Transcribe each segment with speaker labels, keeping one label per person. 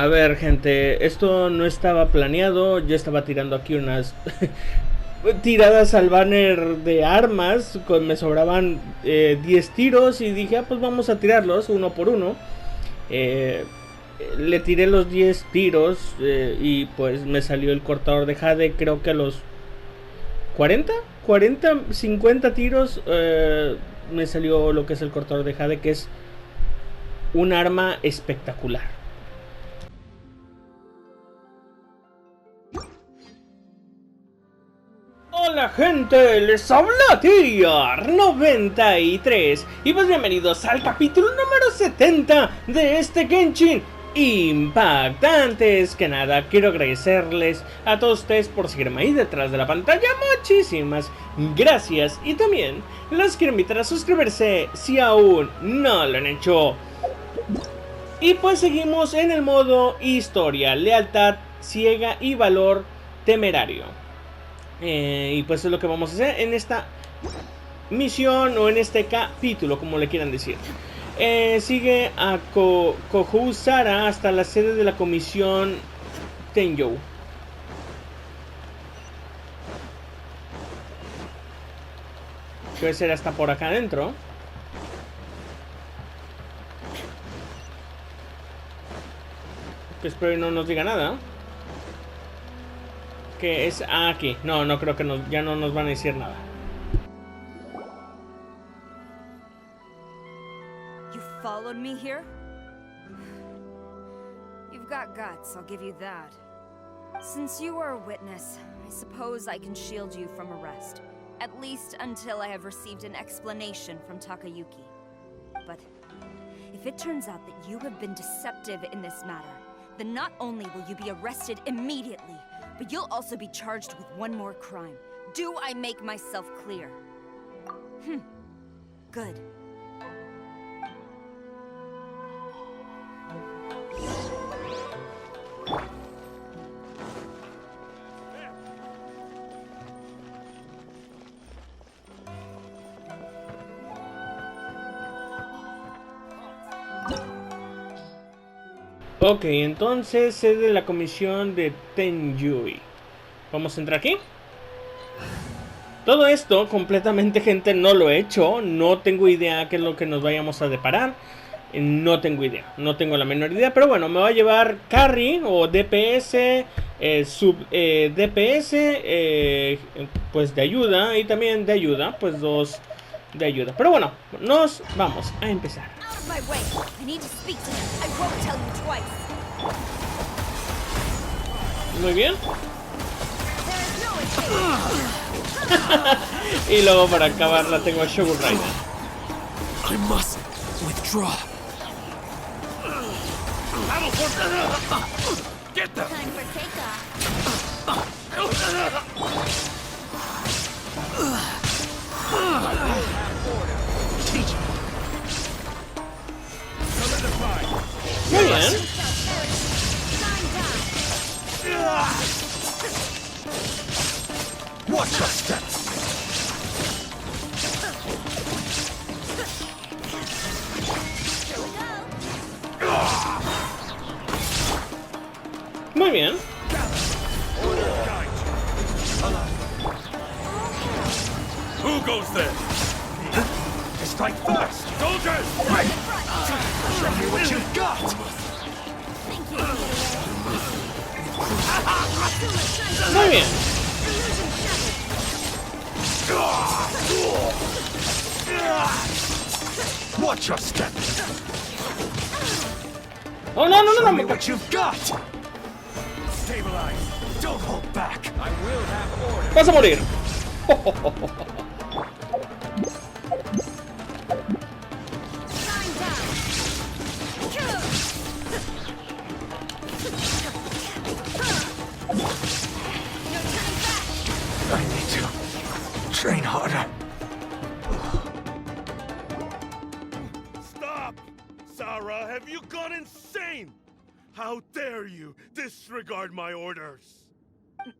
Speaker 1: A ver, gente, esto no estaba planeado. Yo estaba tirando aquí unas tiradas al banner de armas. Me sobraban 10 tiros y dije, pues vamos a tirarlos uno por uno. Le tiré los 10 tiros y pues me salió el cortador de jade. Creo que a los 50 tiros me salió lo que es el cortador de jade, que es un arma espectacular. Hola gente, les habla Tier93 y pues bienvenidos al capítulo número 70 de este Genshin Impact. Antes que nada quiero agradecerles a todos ustedes por seguirme ahí detrás de la pantalla, muchísimas gracias, y también los quiero invitar a suscribirse si aún no lo han hecho. Y pues seguimos en el modo historia, lealtad ciega y valor temerario. Y pues es lo que vamos a hacer en esta misión o en este capítulo, como le quieran decir. Sigue a Kohusara hasta la sede de la comisión Tenjou. Debe ser hasta por acá adentro. Que espero que no nos diga nada. Que es aquí. No, no creo que ya no nos van a decir nada.
Speaker 2: You followed me here? You've got guts, I'll give you that. Since you are a witness, I suppose I can shield you from arrest. At least until I have received an explanation from Takayuki. But if it turns out that you have been deceptive in this matter, then not only will you be arrested immediately, but you'll also be charged with one more crime. Do I make myself clear? Good.
Speaker 1: Ok, entonces sede de la comisión de Tenjou. Vamos a entrar aquí. Todo esto completamente, gente, no lo he hecho. No tengo idea qué es lo que nos vayamos a deparar. No tengo idea, no tengo la menor idea. Pero bueno, me va a llevar carry o DPS, DPS, pues de ayuda. Y también de ayuda, pues dos de ayuda. Pero bueno, nos vamos a empezar. Muy bien. Y luego para acabarla tengo a Shogun Rider.
Speaker 3: I must withdraw. Get them.
Speaker 4: Time for takeoff.
Speaker 3: Teach me. Solidify.
Speaker 1: Muy bien.
Speaker 3: Watch your step.
Speaker 1: Muy bien.
Speaker 3: Who goes there? Strike first. Soldiers! Right. Show me what you've got.
Speaker 1: Muy bien.
Speaker 3: Watch your step.
Speaker 1: Oh, no, no,
Speaker 3: Show
Speaker 1: no,
Speaker 3: me
Speaker 1: no.
Speaker 3: what you've got. Stabilize. Don't hold back. I will have order.
Speaker 1: Vas a morir.
Speaker 3: I need to train harder.
Speaker 5: Stop! Sarah, have you gone insane? How dare you disregard my orders?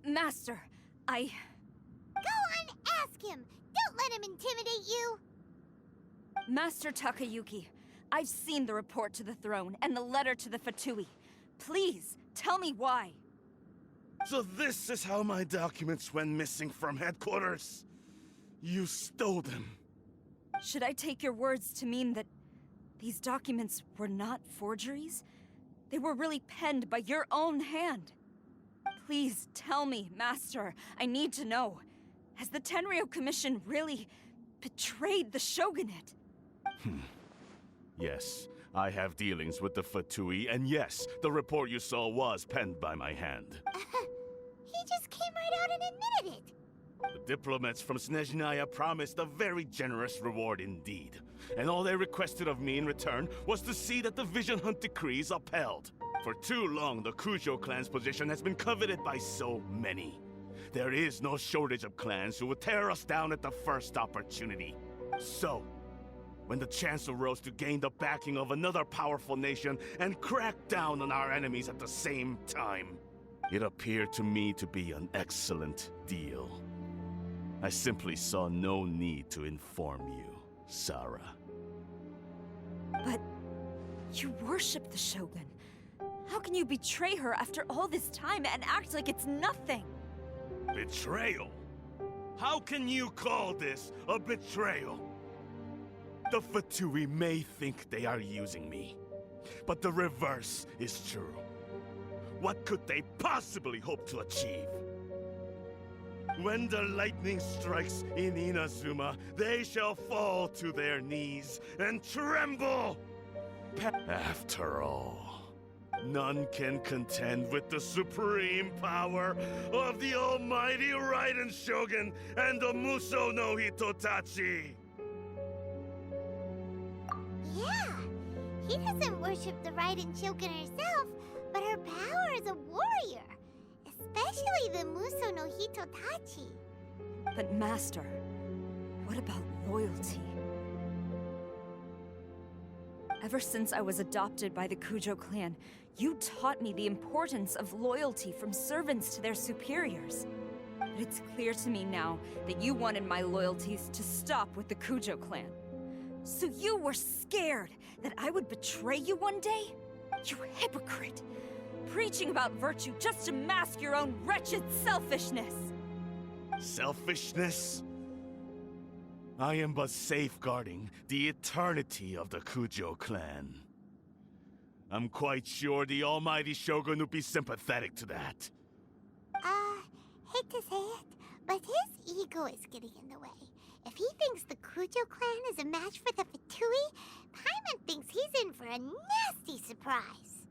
Speaker 2: Master, I...
Speaker 4: Go on, ask him. Don't let him intimidate you.
Speaker 2: Master Takayuki, I've seen the report to the throne and the letter to the Fatui. Please, tell me why.
Speaker 5: So this is how my documents went missing from headquarters. You stole them.
Speaker 2: Should I take your words to mean that these documents were not forgeries? They were really penned by your own hand. Please tell me, Master. I need to know. Has the Tenryou Commission really betrayed the Shogunate?
Speaker 5: Yes, I have dealings with the Fatui, and yes, the report you saw was penned by my hand.
Speaker 4: He just came right out and admitted it.
Speaker 5: The diplomats from Snezhnaya promised a very generous reward indeed. And all they requested of me in return was to see that the Vision Hunt decree is upheld. For too long, the Kujo clan's position has been coveted by so many. There is no shortage of clans who would tear us down at the first opportunity. So, when the chance arose to gain the backing of another powerful nation and crack down on our enemies at the same time, it appeared to me to be an excellent deal. I simply saw no need to inform you, Sarah.
Speaker 2: But you worship the Shogun. How can you betray her after all this time and act like it's nothing?
Speaker 5: Betrayal? How can you call this a betrayal? The Fatui may think they are using me, but the reverse is true. What could they possibly hope to achieve? When the lightning strikes in Inazuma, they shall fall to their knees and tremble! After all, none can contend with the supreme power of the almighty Raiden Shogun and the Muso no Hitotachi!
Speaker 4: Yeah, he doesn't worship the Raiden Shogun herself, but her power as a warrior. Especially the Muso no Hitotachi.
Speaker 2: But Master, what about loyalty? Ever since I was adopted by the Kujo clan, you taught me the importance of loyalty from servants to their superiors. But it's clear to me now that you wanted my loyalties to stop with the Kujo clan. So you were scared that I would betray you one day? You hypocrite! Preaching about virtue just to mask your own wretched selfishness!
Speaker 5: Selfishness? I am but safeguarding the eternity of the Kujo clan. I'm quite sure the almighty Shogun would be sympathetic to that.
Speaker 4: Hate to say it, but his ego is getting in the way. If he thinks the Kujo clan is a match for the Fatui, Paimon thinks he's in for a nasty surprise.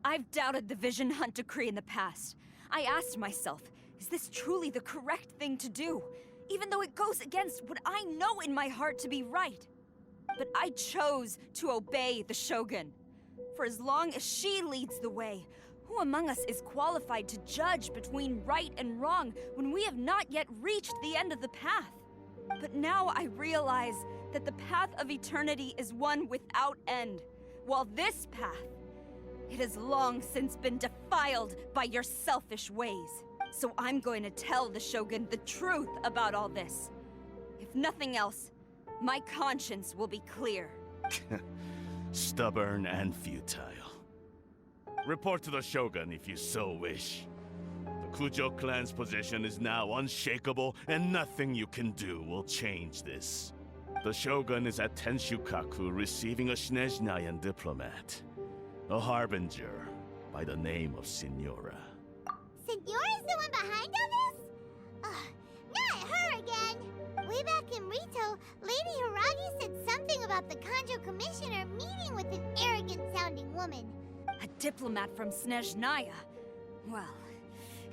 Speaker 2: I've doubted the Vision Hunt decree in the past. I asked myself, is this truly the correct thing to do? Even though it goes against what I know in my heart to be right. But I chose to obey the Shogun. For as long as she leads the way, who among us is qualified to judge between right and wrong when we have not yet reached the end of the path? But now I realize that the path of eternity is one without end, while this path, it has long since been defiled by your selfish ways. So I'm going to tell the Shogun the truth about all this. If nothing else, my conscience will be clear.
Speaker 5: Stubborn and futile. Report to the Shogun if you so wish. The Kujo clan's position is now unshakable, and nothing you can do will change this. The Shogun is at Tenshukaku receiving a Snezhnayan diplomat. A harbinger by the name of Signora.
Speaker 4: Signora's the one behind all this? Not her again! Way back in Rito, Lady Hiragi said something about the Kanjo Commissioner meeting with an arrogant-sounding woman.
Speaker 2: A diplomat from Snezhnaya? Well,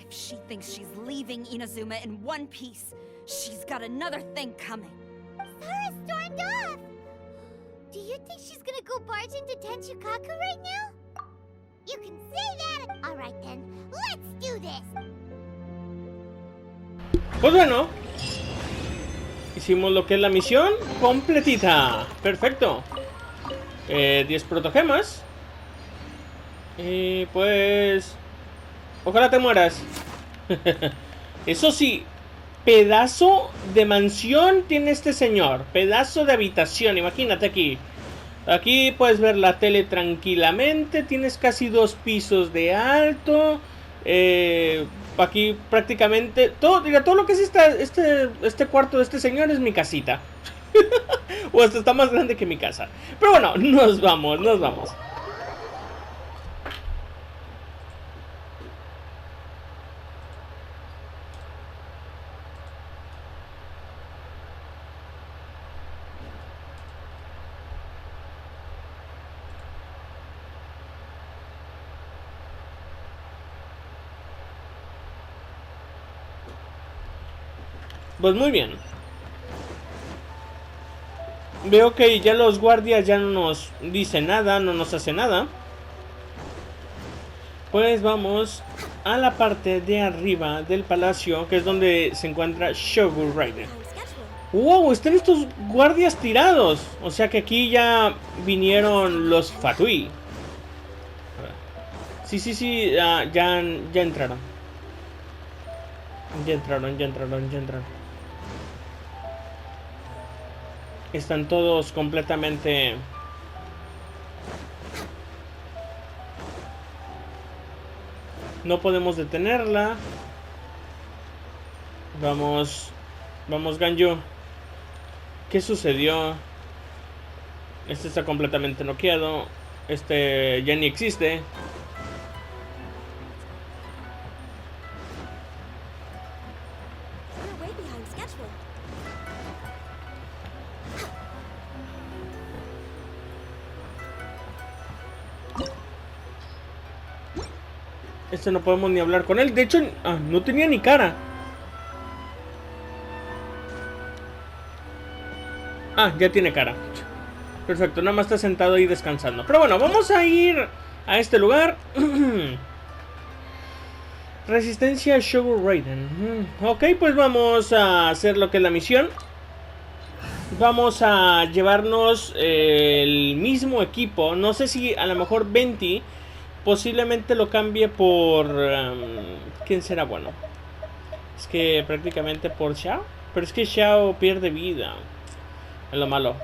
Speaker 2: if she thinks she's leaving Inazuma in one piece, she's got another thing coming.
Speaker 4: Sarah stormed off! Do you think she's gonna go barge into Tenshukaku right now? You can say that! Alright then, let's do this!
Speaker 1: Pues bueno, hicimos lo que es la misión completita. Perfecto. 10 protogemas. Y pues... ojalá te mueras. Eso sí, pedazo de mansión tiene este señor. Pedazo de habitación, imagínate aquí. Aquí puedes ver la tele tranquilamente. Tienes casi 2 pisos de alto. Aquí prácticamente todo, diga, todo lo que es este cuarto de este señor es mi casita. O hasta está más grande que mi casa. Pero bueno, nos vamos, nos vamos. Pues muy bien. Veo que ya los guardias ya no nos dicen nada, no nos hacen nada. Pues vamos a la parte de arriba del palacio, que es donde se encuentra Shogun Raiden. ¡Wow! Están estos guardias tirados. O sea que aquí ya vinieron los Fatui. Sí, ya entraron. Ya entraron. Están todos completamente... No podemos detenerla. Vamos, Ganyu. ¿Qué sucedió? Este está completamente noqueado. Este ya ni existe. Este no podemos ni hablar con él. De hecho, no tenía ni cara. Ya tiene cara. Perfecto, nada más está sentado ahí descansando. Pero bueno, vamos a ir a este lugar. Resistencia Shogun Raiden. Ok, pues vamos a hacer lo que es la misión. Vamos a llevarnos el mismo equipo. No sé si a lo mejor 20 posiblemente lo cambie por... ¿quién será bueno? Es que prácticamente por Xiao. Pero es que Xiao pierde vida. Es lo malo.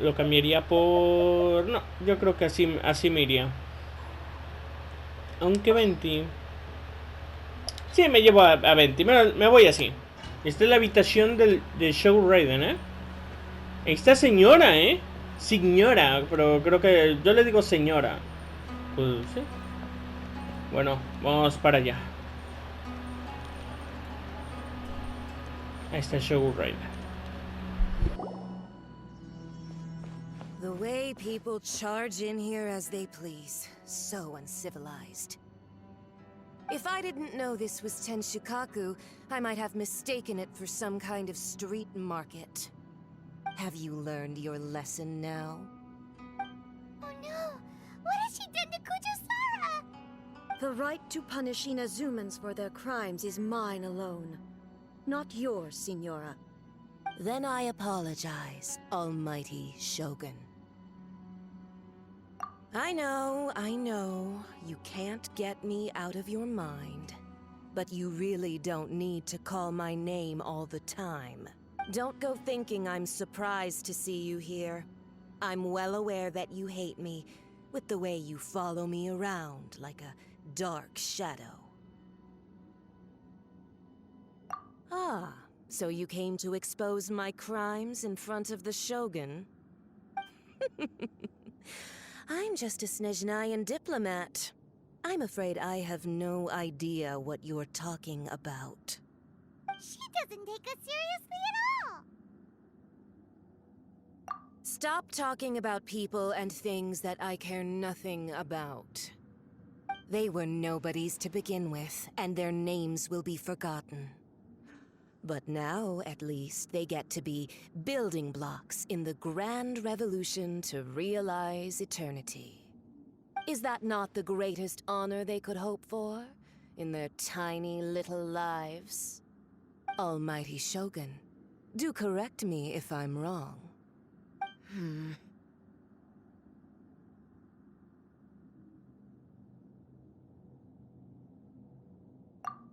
Speaker 1: Lo cambiaría por... No, yo creo que así me iría. Aunque 20... Sí, me llevo a 20. Me voy así. Esta es la habitación de Shogun Raiden, ¿eh? Esta señora, ¿eh? Señora, pero creo que yo le digo señora. Pues sí. Bueno, vamos para allá. Ahí está Shogun Raiden.
Speaker 6: The way people charge in here as they please. So uncivilized. If I didn't know this was Tenshukaku, I might have mistaken it for some kind of street market. Have you learned your lesson now?
Speaker 4: Oh no! What has she done to Kujusara?
Speaker 7: The right to punish Inazumans for their crimes is mine alone. Not yours, Signora.
Speaker 6: Then I apologize, Almighty Shogun. I know, you can't get me out of your mind. But you really don't need to call my name all the time. Don't go thinking I'm surprised to see you here. I'm well aware that you hate me, with the way you follow me around like a dark shadow. Ah, so you came to expose my crimes in front of the Shogun? I'm just a Snezhnayan diplomat. I'm afraid I have no idea what you're talking about.
Speaker 4: She doesn't take us seriously at all!
Speaker 6: Stop talking about people and things that I care nothing about. They were nobodies to begin with, and their names will be forgotten. But now, at least, they get to be building blocks in the grand revolution to realize eternity. Is that not the greatest honor they could hope for in their tiny little lives? Almighty Shogun, do correct me if I'm wrong.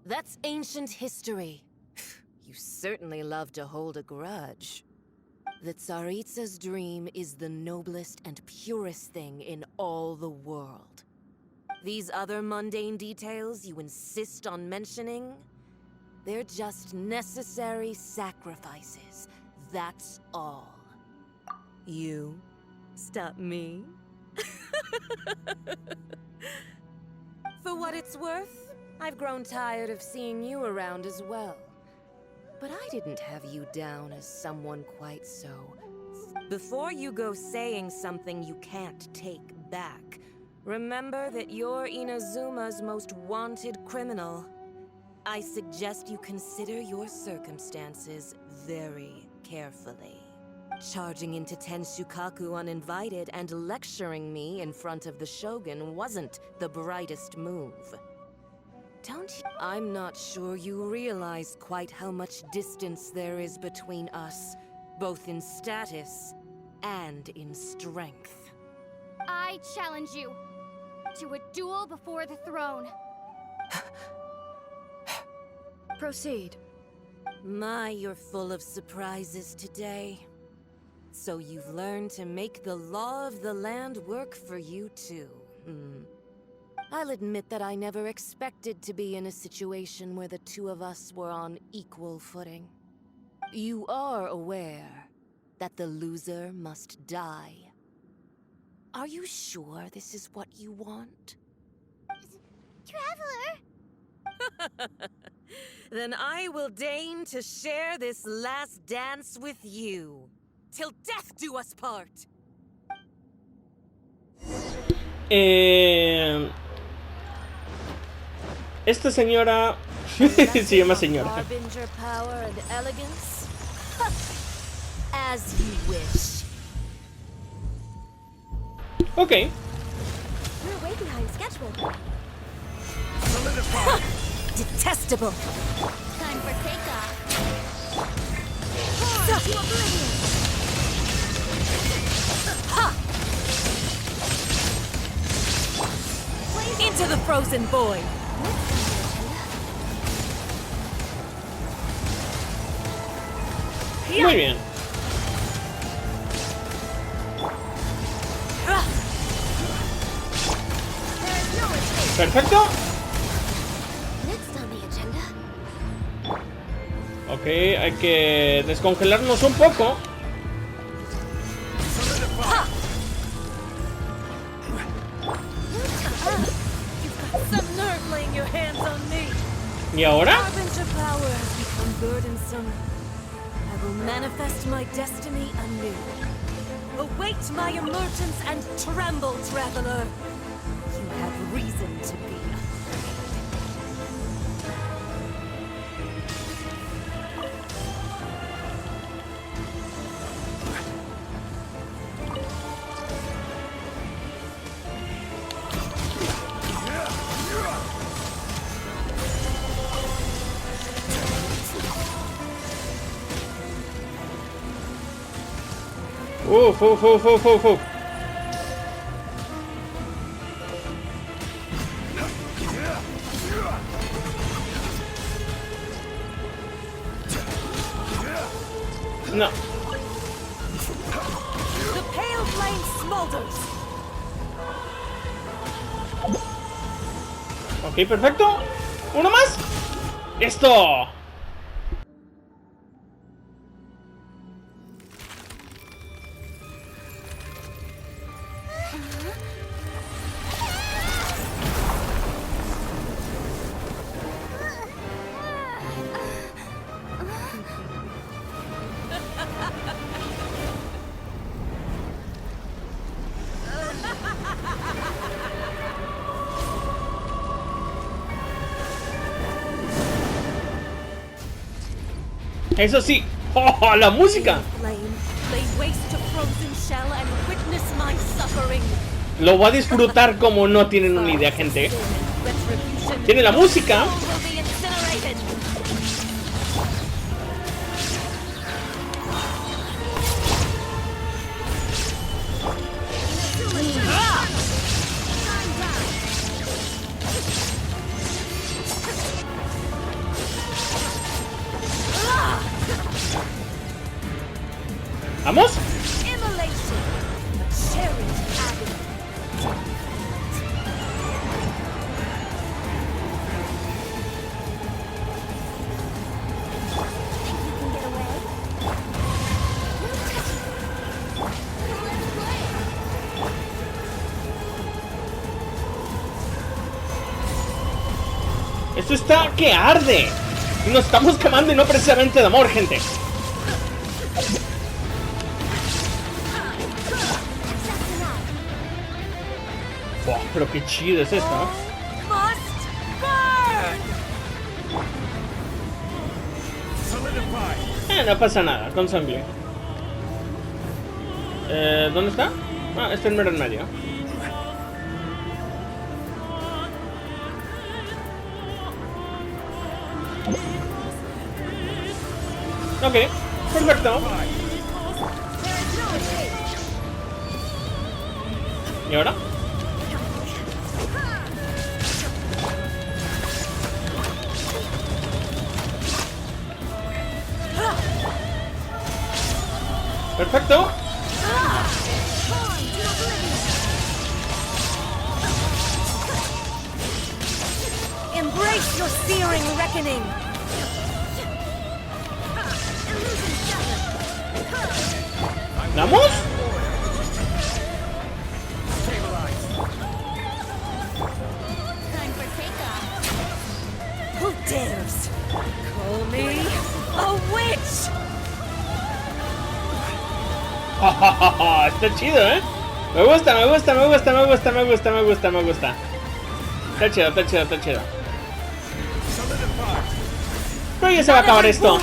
Speaker 6: That's ancient history. You certainly love to hold a grudge. The Tsaritsa's dream is the noblest and purest thing in all the world. These other mundane details you insist on mentioning, they're just necessary sacrifices. That's all. You stop me? For what it's worth, I've grown tired of seeing you around as well. But I didn't have you down as someone quite so. Before you go saying something you can't take back, remember that you're Inazuma's most wanted criminal. I suggest you consider your circumstances very carefully. Charging into Tenshukaku uninvited and lecturing me in front of the Shogun wasn't the brightest move. Don't you? I'm not sure you realize quite how much distance there is between us, both in status and in strength.
Speaker 4: I challenge you to a duel before the throne.
Speaker 7: Proceed.
Speaker 6: My, you're full of surprises today. So you've learned to make the law of the land work for you too, I'll admit that I never expected to be in a situation where the two of us were on equal footing. You are aware that the loser must die. Are you sure this is what you want?
Speaker 4: Traveler!
Speaker 6: Then I will deign to share this last dance with you. Till death do us part!
Speaker 1: Esta señora se llama señora.
Speaker 6: Harbinger power and elegance? As you wish.
Speaker 1: Ok.
Speaker 4: We're way behind schedule.
Speaker 3: Solidify!
Speaker 6: Detestable!
Speaker 4: Time for takeoff.
Speaker 6: To oblivion! Ha! Into the frozen void!
Speaker 1: Muy bien. Perfecto.
Speaker 4: Next on the agenda.
Speaker 1: Ok, hay que descongelarnos un poco.
Speaker 6: Some nerve laying your hands on me!
Speaker 1: ¿Y ahora?
Speaker 6: Harbinger power has become burdensome. I will manifest my destiny anew. Await my emergence and tremble, traveler. You have reason to be
Speaker 1: Uf. No.
Speaker 6: The pale flame smolders.
Speaker 1: Ok, perfecto. ¿Uno más? ¡Esto! Eso sí. ¡Oh, la música! Lo va a disfrutar como no tienen una idea, gente. Tiene la música. ¿Vamos? Esto está que arde. Y nos estamos quemando y no precisamente de amor, gente. Buah, pero qué chido es esto, ¿no? No pasa nada, con sangre. ¿Dónde está? Ah, está en mero en medio. Ok, perfecto. ¿Y ahora? Perfecto.
Speaker 7: Embrace your searing reckoning.
Speaker 1: ¿Vamos?
Speaker 4: Time for takeoff.
Speaker 7: Who dares call me a witch?
Speaker 1: Está chido, ¿eh? Me gusta, me gusta, me gusta, me gusta, me gusta, me gusta, me gusta. Está chido, está chido, está chido. Pero ya se va a acabar esto.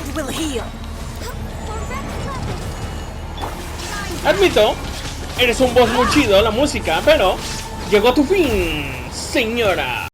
Speaker 1: Admito, eres un boss muy chido, la música, pero llegó a tu fin, señora.